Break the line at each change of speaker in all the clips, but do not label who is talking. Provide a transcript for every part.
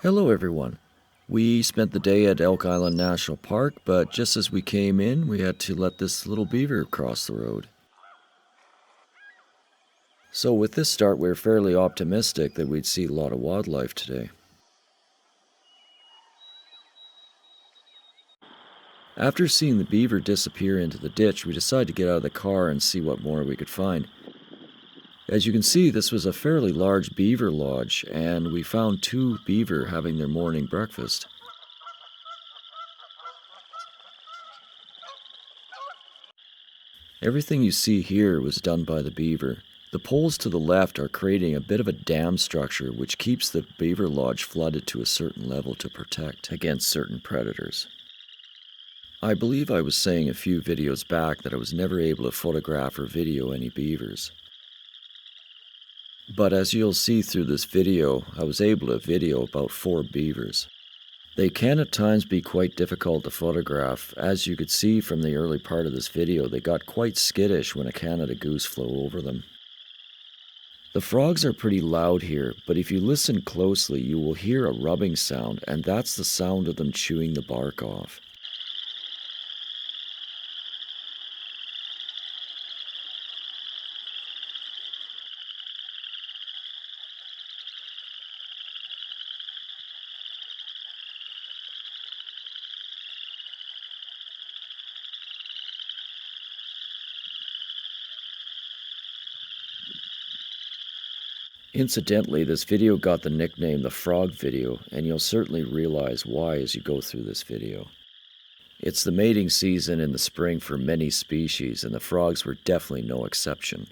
Hello everyone. We spent the day at Elk Island National Park, but just as we came in, we had to let this little beaver cross the road. So with this start, we were fairly optimistic that we'd see a lot of wildlife today. After seeing the beaver disappear into the ditch, we decided to get out of the car and see what more we could find. As you can see, this was a fairly large beaver lodge, and we found 2 beaver having their morning breakfast. Everything you see here was done by the beaver. The poles to the left are creating a bit of a dam structure which keeps the beaver lodge flooded to a certain level to protect against certain predators. I believe I was saying a few videos back that I was never able to photograph or video any beavers. But as you'll see through this video, I was able to video about 4 beavers. They can at times be quite difficult to photograph. As you could see from the early part of this video, they got quite skittish when a Canada goose flew over them. The frogs are pretty loud here, but if you listen closely, you will hear a rubbing sound, and that's the sound of them chewing the bark off. Incidentally, this video got the nickname the frog video, and you'll certainly realize why as you go through this video. It's the mating season in the spring for many species, and the frogs were definitely no exception.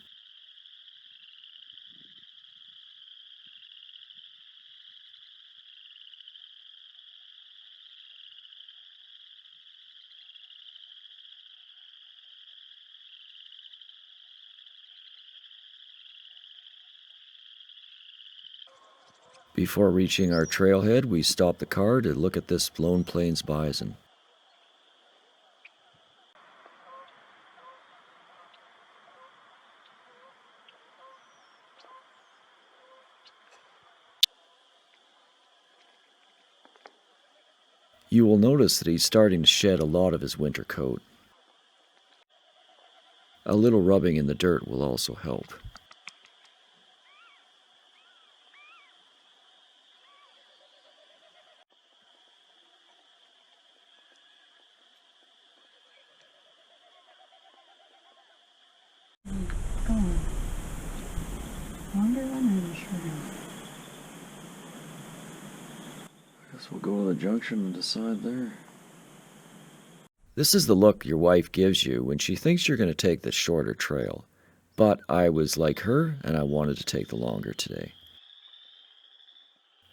Before reaching our trailhead, we stopped the car to look at this Lone Plains bison. You will notice that he's starting to shed a lot of his winter coat. A little rubbing in the dirt will also help. Guess we'll go to the junction and decide there. This is the look your wife gives you when she thinks you're going to take the shorter trail. But I was like her, and I wanted to take the longer today.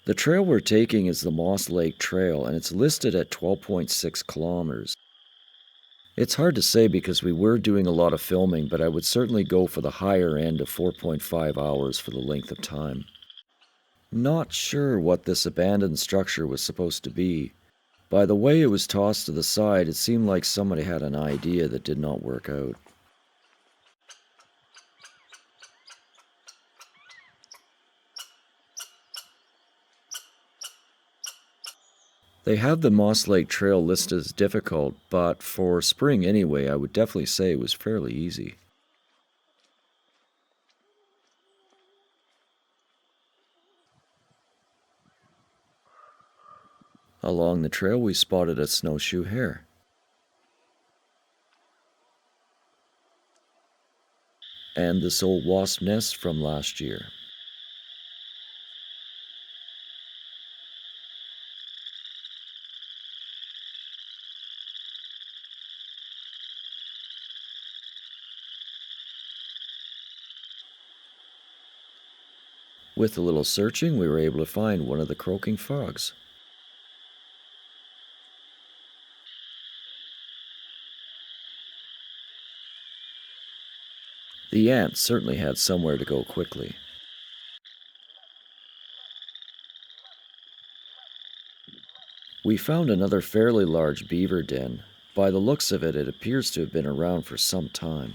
The trail we're taking is the Moss Lake Trail, and it's listed at 12.6 kilometers. It's hard to say because we were doing a lot of filming, but I would certainly go for the higher end of 4.5 hours for the length of time. Not sure what this abandoned structure was supposed to be. By the way it was tossed to the side, it seemed like somebody had an idea that did not work out. They have the Moss Lake Trail listed as difficult, but for spring anyway, I would definitely say it was fairly easy. Along the trail, we spotted a snowshoe hare. And this old wasp nest from last year. With a little searching, we were able to find one of the croaking frogs. The ants certainly had somewhere to go quickly. We found another fairly large beaver den. By the looks of it, it appears to have been around for some time.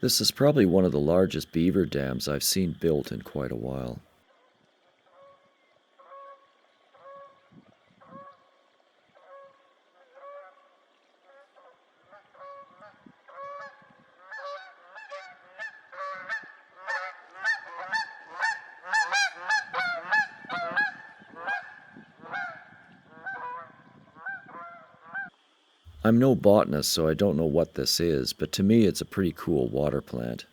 This is probably one of the largest beaver dams I've seen built in quite a while. I'm no botanist, so I don't know what this is, but to me it's a pretty cool water plant.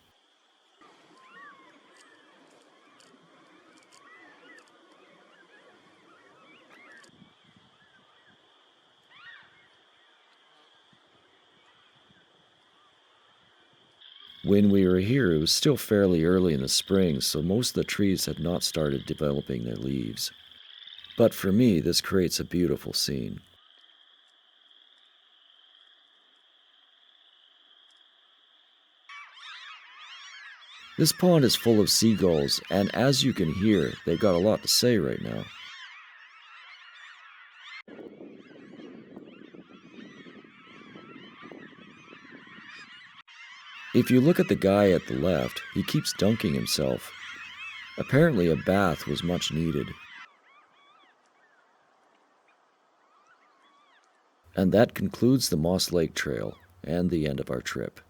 When we were here, it was still fairly early in the spring, so most of the trees had not started developing their leaves. But for me, this creates a beautiful scene. This pond is full of seagulls, and as you can hear, they've got a lot to say right now. If you look at the guy at the left, he keeps dunking himself. Apparently, a bath was much needed. And that concludes the Moss Lake Trail and the end of our trip.